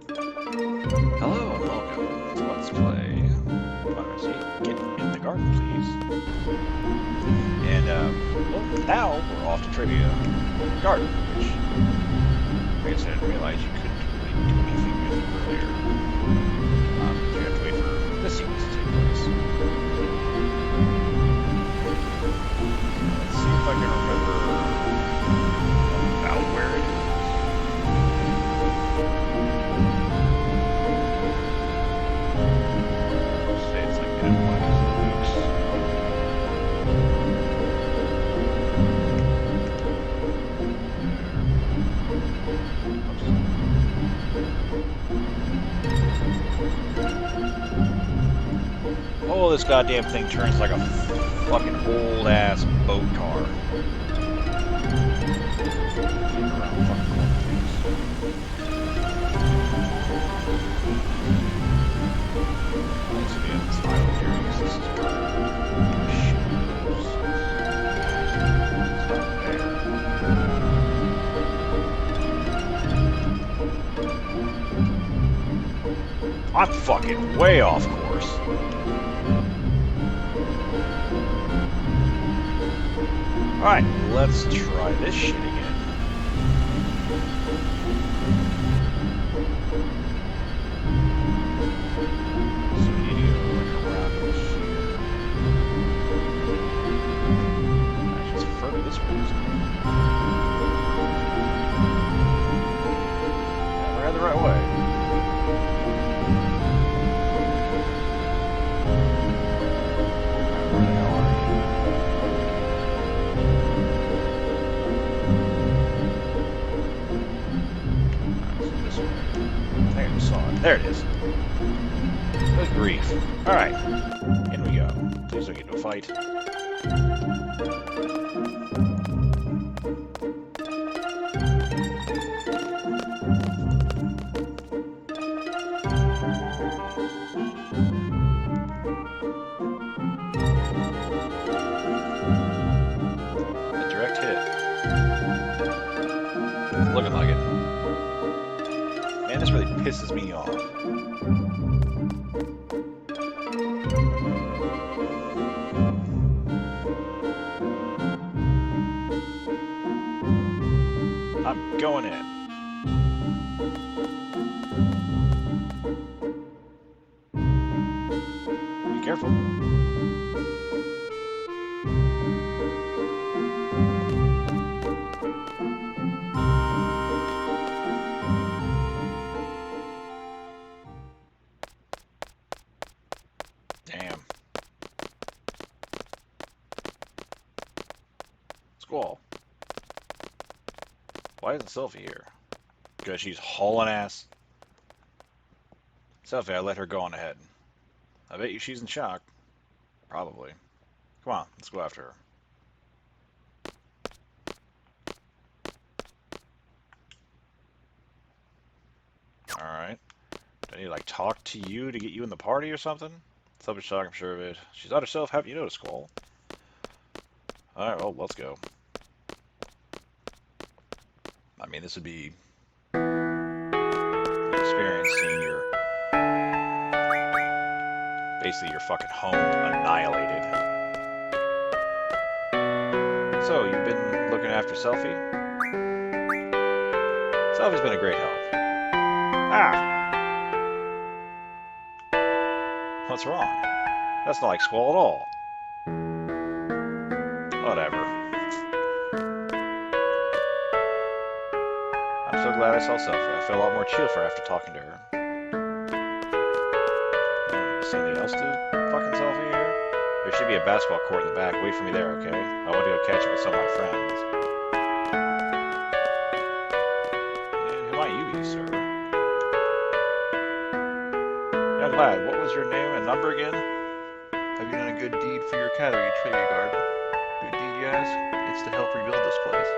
Hello and welcome to Let's Play Fantasy Get in the Garden, please. And, well, now we're off to Trivia Garden, which I guess I didn't realize you couldn't really do anything with it earlier. You have to wait for this sequence to take place. Let's see if I can remember about where it is. Oh, this goddamn thing turns like a fucking old-ass boat car. Around fucking corners. Thanks for being this island here, because this is where shit moves. It's not there. I'm fucking way off course. Alright, let's try this shit again. So we need to go like around this here. Actually, it's further this way, isn't it? Yeah, we're headed the right way. There it is. Good grief. Alright. In we go. Please don't get into a fight. A direct hit. It's looking like it. Man, this really pisses me off. I'm going in. Be careful. Damn. Squall. Why isn't Sophie here? Because she's hauling ass. Sophie, I let her go on ahead. I bet you she's in shock. Probably. Come on, let's go after her. Alright. Do I need to, like, talk to you to get you in the party or something? Sophie's shock, I'm sure of it. She's not herself, haven't you noticed, Squall? Alright, well, let's go. I mean, this would be an experience seeing your, basically your fucking home annihilated. So, you've been looking after Selfie? Selfie's been a great help. Ah! What's wrong? That's not like Squall at all. Whatever. I'm so glad I saw Sophie. I feel a lot more cheerful after talking to her. See anything else to fucking Sophie here? There should be a basketball court in the back. Wait for me there, okay? I want to go catch up with some of my friends. And who might you be, sir? Young lad, what was your name and number again? Have you done a good deed for your category, Trivia Garden? Good deed, you ask? It's to help rebuild this place.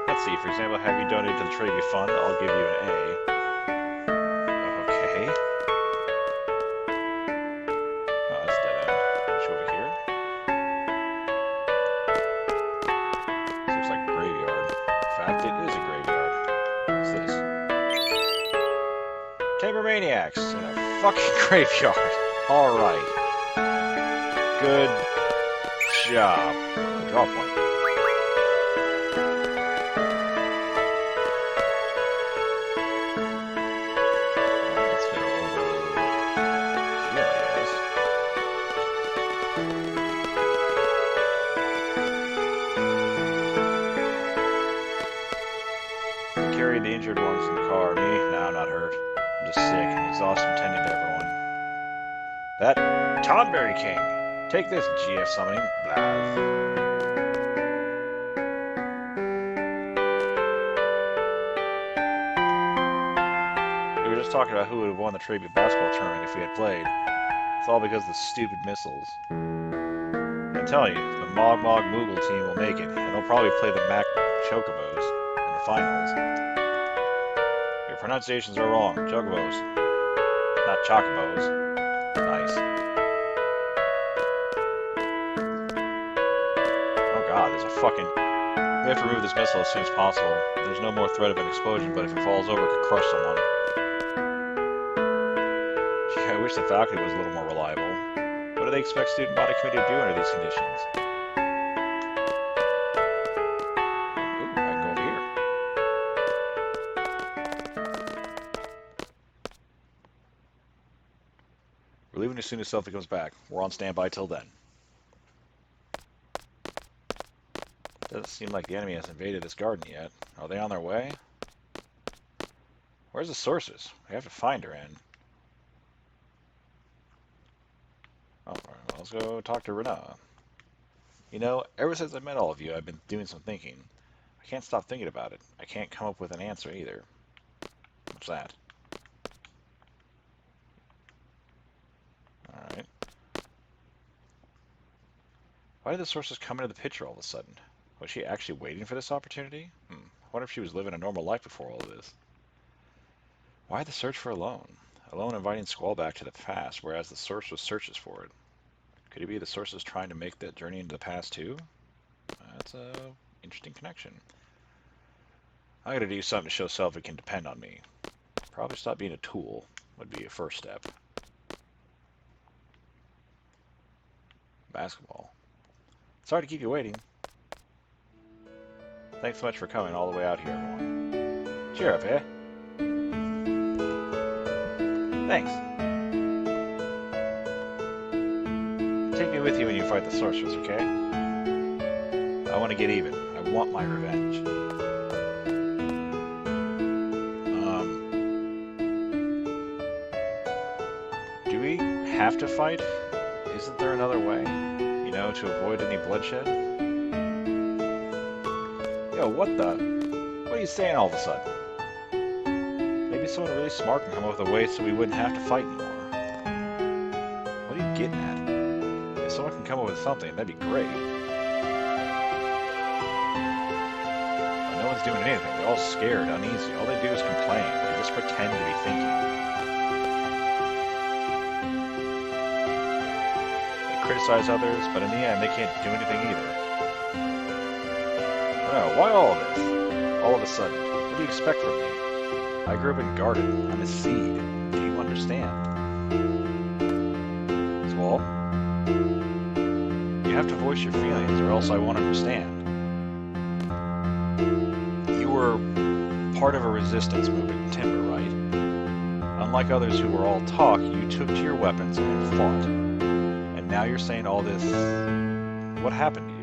Let's see, for example, have you donated to the Trivia Fund? I'll give you an A. Okay. Oh, that's dead end. Push over here. This looks like a graveyard. In fact, it is a graveyard. What's this? Cybermaniacs in a fucking graveyard. Alright. Good job. Draw point. Let's go over here, I guess. Carry the injured ones in the car. Me? No, I'm not hurt. I'm just sick and exhausted from tending to everyone. That Tonberry King. Take this, GF summoning. Blah. We were just talking about who would have won the tribute basketball tournament if we had played. It's all because of the stupid missiles. I tell you, the Mog Mog Moogle team will make it, and they'll probably play the Mac Chocobos in the finals. Your pronunciations are wrong. Chocobos. Not Chocobos. Nice. Oh god, there's a fucking... We have to remove this missile as soon as possible. There's no more threat of an explosion, but if it falls over, it could crush someone. I wish the faculty was a little more reliable. What do they expect student body committee to do under these conditions? Ooh, I can go over here. We're leaving as soon as Sophie comes back. We're on standby till then. Doesn't seem like the enemy has invaded this garden yet. Are they on their way? Where's the sources? We have to find her in. Oh, all right, well, let's go talk to Renaa. You know, ever since I met all of you, I've been doing some thinking. I can't stop thinking about it. I can't come up with an answer either. What's that? Alright. Why did the sources come into the picture all of a sudden? Was she actually waiting for this opportunity? I wonder if she was living a normal life before all of this. Why the search for Alone? Alone inviting Squall back to the past, whereas the source was searches for it. Could it be the sources trying to make that journey into the past too? That's a interesting connection. I gotta do something to show Self it can depend on me. Probably stop being a tool would be a first step. Basketball. Sorry to keep you waiting. Thanks so much for coming all the way out here, everyone. Cheer up, eh? Thanks. Take me with you when you fight the sorcerers, okay? I want to get even. I want my revenge. Do we have to fight? Isn't there another way? You know, to avoid any bloodshed? Yo, what the? What are you saying all of a sudden? Maybe someone really smart can come up with a way so we wouldn't have to fight anymore. What are you getting at? If someone can come up with something, that'd be great. But no one's doing anything. They're all scared, uneasy. All they do is complain. They just pretend to be thinking. They criticize others, but in the end, they can't do anything either. No, why all of this? All of a sudden. What do you expect from me? I grew up in Garden. I'm a seed. Do you understand? Squall? You have to voice your feelings or else I won't understand. You were part of a resistance movement in Timber, right? Unlike others who were all talk, you took to your weapons and fought. And now you're saying all this... What happened to you?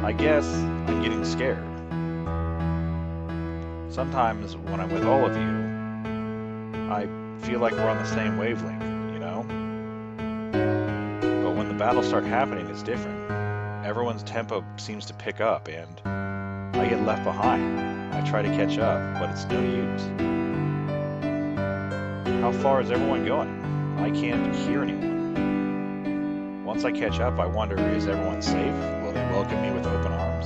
I guess I'm getting scared. Sometimes when I'm with all of you, I feel like we're on the same wavelength, you know? But when the battles start happening, it's different. Everyone's tempo seems to pick up, and I get left behind. I try to catch up, but it's no use. How far is everyone going? I can't hear anyone. Once I catch up, I wonder, is everyone safe? Will they welcome me with open arms?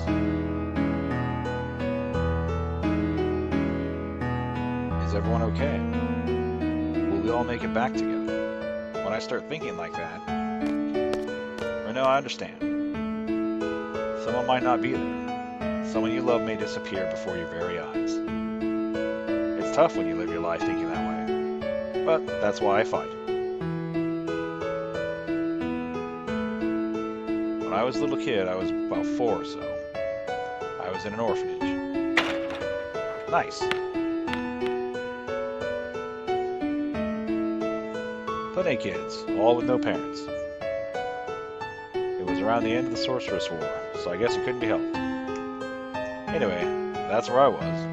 Is everyone okay? Will we all make it back together? When I start thinking like that, or no, I understand. Someone might not be there. Someone you love may disappear before your very eyes. It's tough when you live your life thinking that way. But that's why I fight. When I was a little kid, I was about 4 or so. I was in an orphanage. Nice. Plenty of kids, all with no parents. It was around the end of the Sorceress War, so I guess it couldn't be helped. Anyway, that's where I was.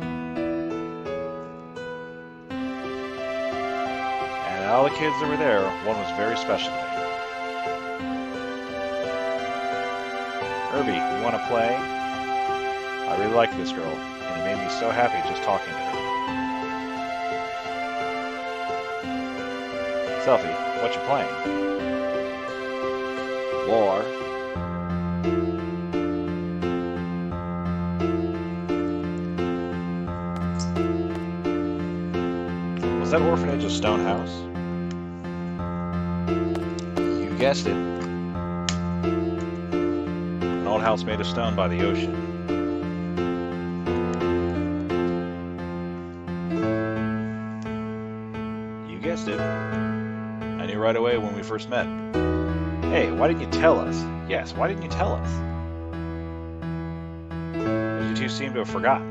And all the kids that were there, one was very special to me. Irby, you want to play? I really liked this girl, and it made me so happy just talking to her. Selfie, what you playing? War. Was that orphanage a stone house? You guessed it. An old house made of stone by the ocean. You guessed it. I knew right away when we first met. Hey, why didn't you tell us? Yes, why didn't you tell us? Because you two seem to have forgotten.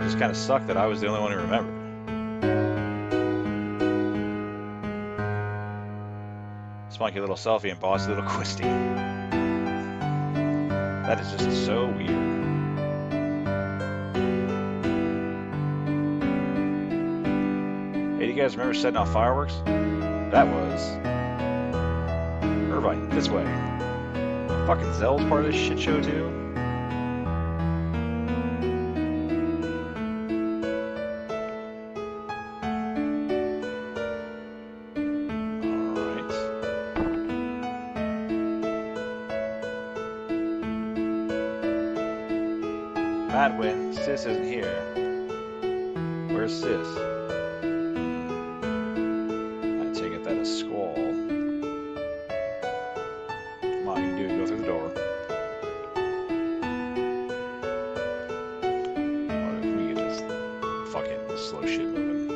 It just kind of sucked that I was the only one who remembered. Spunky little Selfie and bossy little Quisty. That is just so weird. Hey, do you guys remember setting off fireworks? That was... Irvine, this way. Fucking Zell's part of this shit show too? Madwin, Sis isn't here. Where's Sis? I take it that a squall. Come on, you can do it. Go through the door. What if we get this fucking slow shit moving?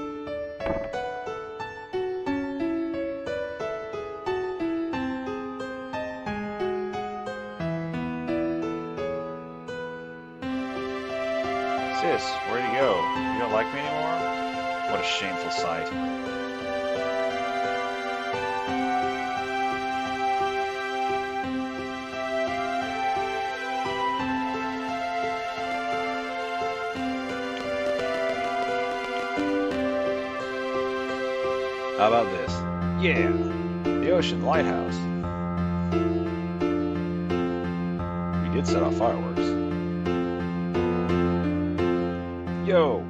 Sis, where'd you go? You don't like me anymore? What a shameful sight. How about this? Yeah! The Ocean Lighthouse. We did set off fireworks. Yo!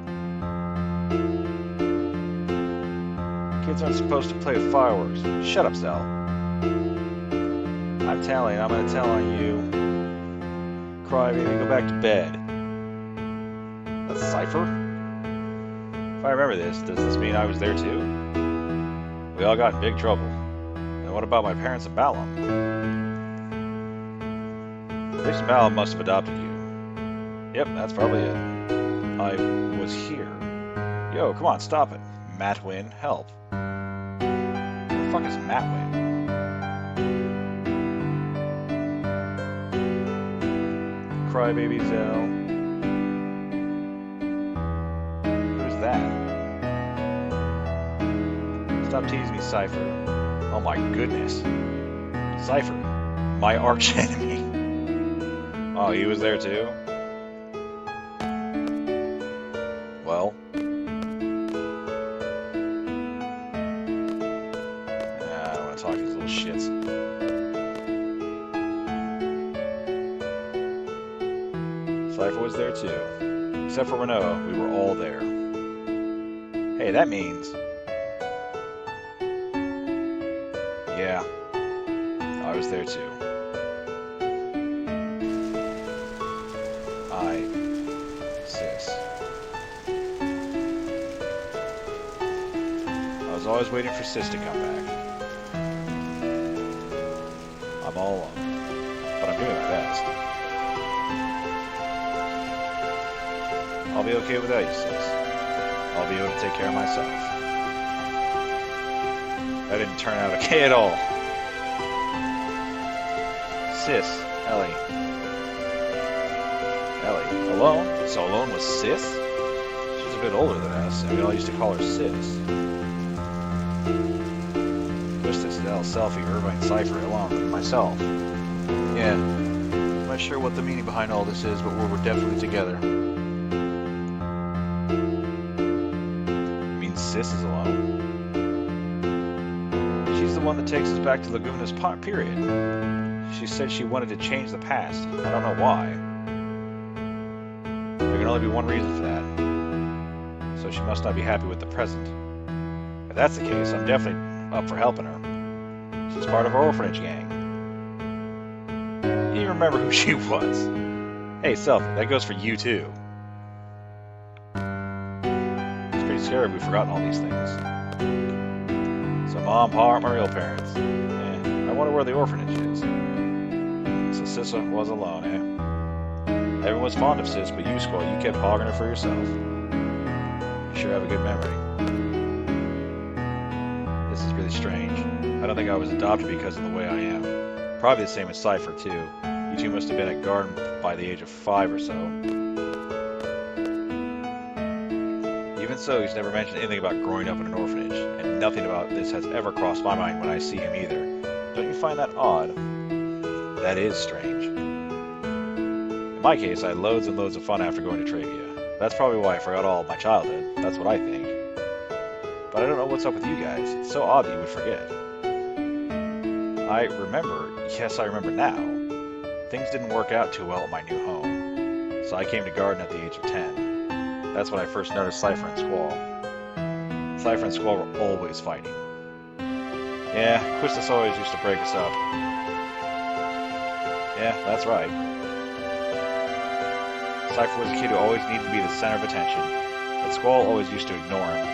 Kids aren't supposed to play with fireworks. Shut up, Sal. I'm telling, I'm gonna tell on you. Cry, baby, go back to bed. That's Cypher? If I remember this, does this mean I was there too? We all got in big trouble. And what about my parents and Balam? Vix and Balam must have adopted you. Yep, that's probably it. I was here. Yo, come on, stop it. Matwin, help. Who the fuck is Matwin? Crybaby Zell. Who's that? Stop teasing me, Cypher. Oh my goodness. Cypher, my arch enemy. Oh, he was there too? Well. I don't want to talk to these little shits. Cypher was there too. Except for Renault, we were all there. Hey, that means... Yeah, I was there too. Sis. I was always waiting for Sis to come back. I'm all alone, but I'm doing my best. I'll be okay without you, Sis. I'll be able to take care of myself. That didn't turn out okay at all. Sis, Ellie. Ellie, alone? So alone was Sis? She's a bit older than us, and we all used to call her Sis. Twisted L, Selfie, Irvine, Cypher, alone, myself. Yeah. I'm not sure what the meaning behind all this is, but we're definitely together. You mean Sis is alone? She's the one that takes us back to Laguna's period. She said she wanted to change the past. I don't know why. There can only be one reason for that. So she must not be happy with the present. If that's the case, I'm definitely up for helping her. She's part of our orphanage gang. You even remember who she was. Hey, Selfie, that goes for you too. It's pretty scary if we've forgotten all these things. So Mom, Pa aren't my real parents. I wonder where the orphanage is. So Sis was alone, eh? Everyone's fond of Sis, but you, Squall, you kept hogging her for yourself. You sure have a good memory. This is really strange. I don't think I was adopted because of the way I am. Probably the same as Cypher, too. You two must have been at Garden by the age of 5 or so. Even so, he's never mentioned anything about growing up in an orphanage, and nothing about this has ever crossed my mind when I see him either. Don't you find that odd? That is strange. In my case, I had loads and loads of fun after going to Travia. That's probably why I forgot all of my childhood. That's what I think. But I don't know what's up with you guys. It's so odd that you would forget. I remember, yes, I remember now. Things didn't work out too well at my new home. So I came to Garden at the age of 10. That's when I first noticed Cypher and Squall. Cypher and Squall were always fighting. Yeah, Quistis always used to break us up. Yeah, that's right. Cypher was a kid who always needed to be the center of attention, but Squall always used to ignore him.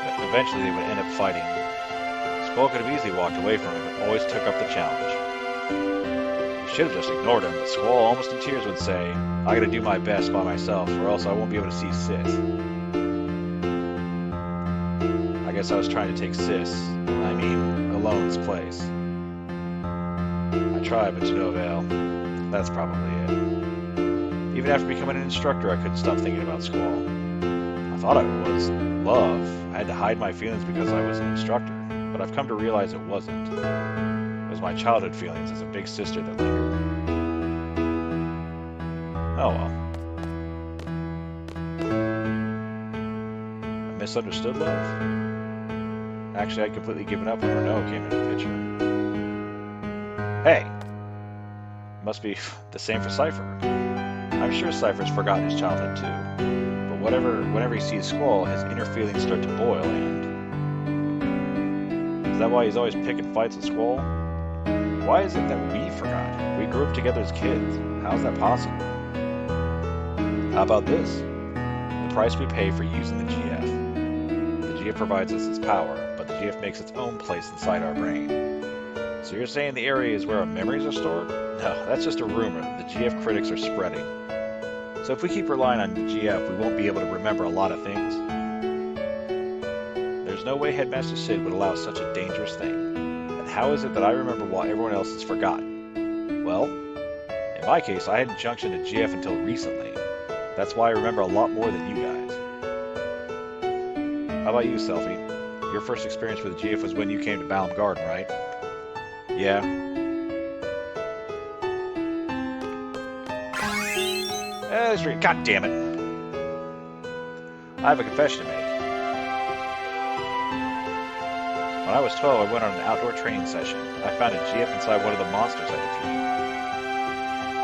But eventually they would end up fighting. Squall could have easily walked away from him, but always took up the challenge. He should have just ignored him, but Squall, almost in tears, would say, I gotta do my best by myself, or else I won't be able to see Sis. I guess I was trying to take Alone's place. I tried, but to no avail. That's probably it. Even after becoming an instructor, I couldn't stop thinking about Squall. I thought it was love. I had to hide my feelings because I was an instructor, but I've come to realize it wasn't. It was my childhood feelings as a big sister that lingered. Oh well. A misunderstood love? Actually, I'd completely given up when Renault came into the picture. Hey! Must be the same for Cypher. I'm sure Cypher's forgotten his childhood too. But whenever he sees Squall, his inner feelings start to boil and... Is that why he's always picking fights with Squall? Why is it that we forgot? We grew up together as kids. How is that possible? How about this? The price we pay for using the GF. The GF provides us its power, but the GF makes its own place inside our brain. So you're saying the area is where our memories are stored? No, that's just a rumor that the GF critics are spreading. So if we keep relying on the GF, we won't be able to remember a lot of things. There's no way Headmaster Sid would allow such a dangerous thing. And how is it that I remember while everyone else is forgotten? Well, in my case, I hadn't junctioned to GF until recently. That's why I remember a lot more than you guys. How about you, Selfie? Your first experience with the GF was when you came to Balam Garden, right? Yeah. God damn it. I have a confession to make. When I was 12, I went on an outdoor training session. I found a GF inside one of the monsters I defeated.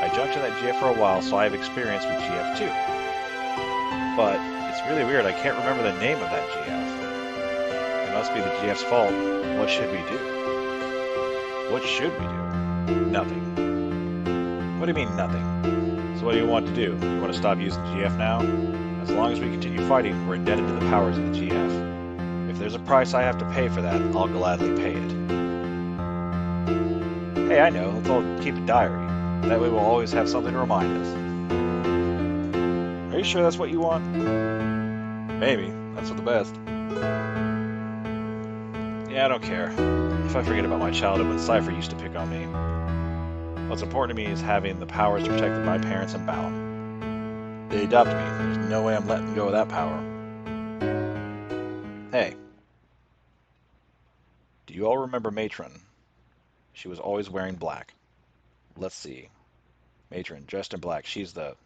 I junctioned that GF for a while, so I have experience with GF too. But it's really weird, I can't remember the name of that GF. It must be the GF's fault. What should we do? What should we do? Nothing. What do you mean, nothing? So what do you want to do? You want to stop using GF now? As long as we continue fighting, we're indebted to the powers of the GF. If there's a price I have to pay for that, I'll gladly pay it. Hey, I know. Let's all keep a diary. That way we'll always have something to remind us. Are you sure that's what you want? Maybe. That's for the best. Yeah, I don't care. If I forget about my childhood when Cypher used to pick on me. What's important to me is having the powers to protect my parents and Balam. They adopted me. There's no way I'm letting go of that power. Hey. Do you all remember Matron? She was always wearing black. Let's see. Matron, dressed in black. She's the...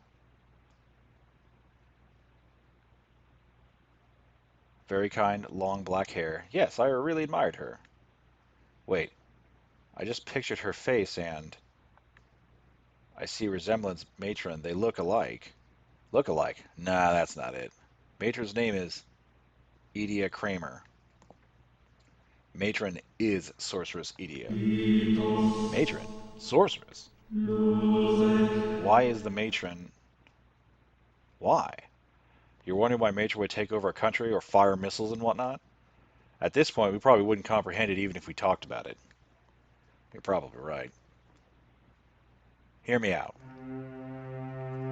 Very kind, long black hair. Yes, I really admired her. Wait. I just pictured her face and... I see resemblance, Matron. They look alike. Look alike? Nah, that's not it. Matron's name is Edia Kramer. Matron is Sorceress Edia. Matron? Sorceress? Why is the Matron... Why? You're wondering why Matron would take over a country or fire missiles and whatnot? At this point, we probably wouldn't comprehend it even if we talked about it. You're probably right. Hear me out.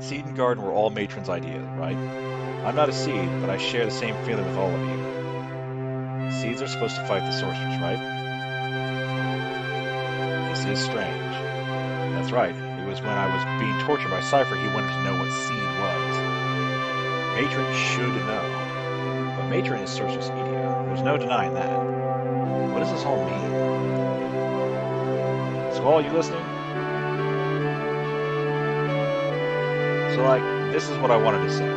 Seed and garden were all Matron's ideas, right? I'm not a seed, but I share the same feeling with all of you. Seeds are supposed to fight the sorcerers, right? This is strange. That's right. It was when I was being tortured by Cypher he wanted to know what seed was. Matron should know. But Matron is Sorceress Edia. There's no denying that. What does this all mean? Squall, you listening? So, like, this is what I wanted to say.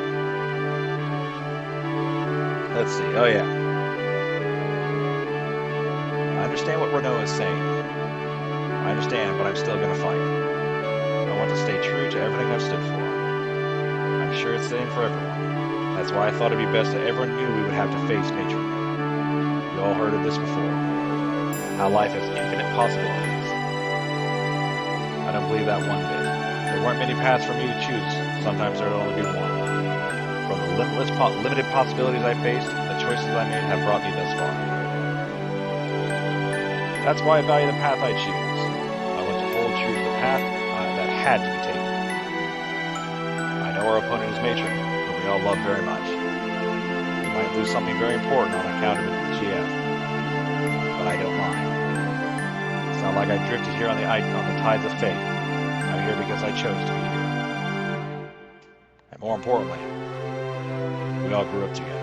Let's see. Oh, yeah. I understand what Renault is saying. I understand, but I'm still going to fight. I want to stay true to everything I've stood for. I'm sure it's the same for everyone. That's why I thought it'd be best that everyone knew we would have to face Matron. You all heard of this before. How life has infinite possibilities. I don't believe that one bit. There weren't many paths for me to choose. Sometimes there would only be one. From the limited possibilities I faced, the choices I made have brought me thus far. That's why I value the path I choose. I want to hold true to the path that had to be taken. I know our opponent is Matron, whom we all love very much. We might lose something very important on account of the GF, but I don't mind. It's not like I drifted here on the tides of fate. I'm here because I chose to be here. And more importantly, we all grew up together.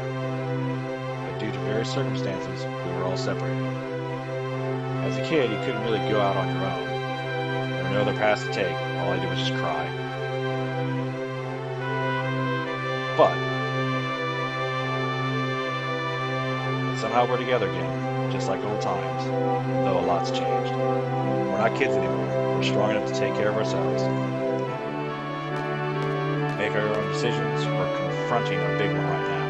But due to various circumstances, we were all separated. As a kid, you couldn't really go out on your own. There were no other paths to take. All I did was just cry. But somehow we're together again, just like old times, though a lot's changed. We're not kids anymore. We're strong enough to take care of ourselves. Make our own decisions. We're confronting a big one right now.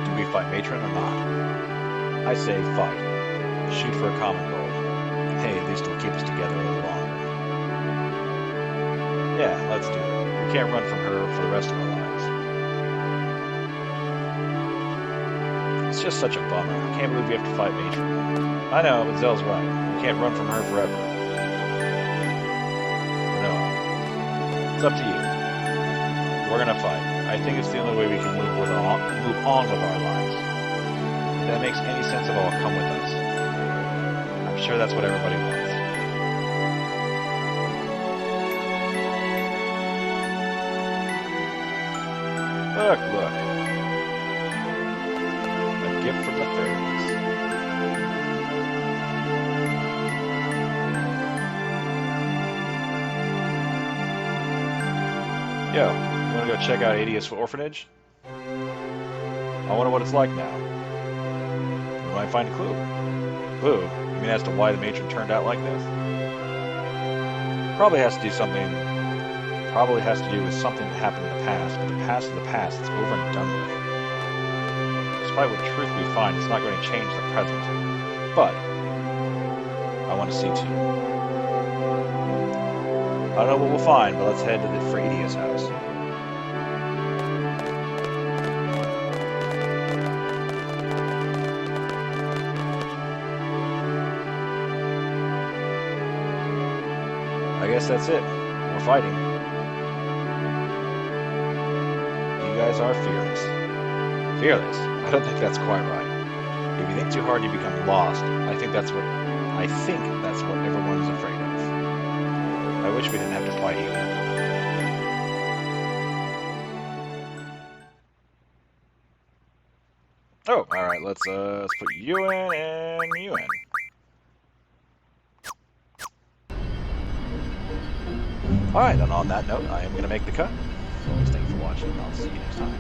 Do we fight Matron or not? I say fight. Shoot for a common goal. Hey, at least it'll keep us together a little longer. Yeah, let's do it. We can't run from her for the rest of our lives. It's just such a bummer. I can't believe we have to fight Matron. I know, but Zell's right. We can't run from her forever. No. It's up to you. We're gonna fight. I think it's the only way we can move on with our lives. If that makes any sense at all, come with us. I'm sure that's what everybody wants. Look. A gift from the fairies. Yo, you wanna go check out Adia's orphanage? I wonder what it's like now. We might find a clue. Clue? You mean as to why the Matron turned out like this? Probably has to do with something that happened in the past, but the past is the past. It's over and done with. Despite what truth we find, it's not going to change the present. But I want to see too. I don't know what we'll find, but let's head to the Fredia's house. I guess that's it. We're fighting. guys are fearless. Fearless? I don't think that's quite right. If you think too hard, you become lost. I think that's what everyone's afraid of. I wish we didn't have to fight you. Oh, all right. Let's put you in and you in. All right. And on that note, I am going to make the cut. As always, thank you for watching. I'll see you next time.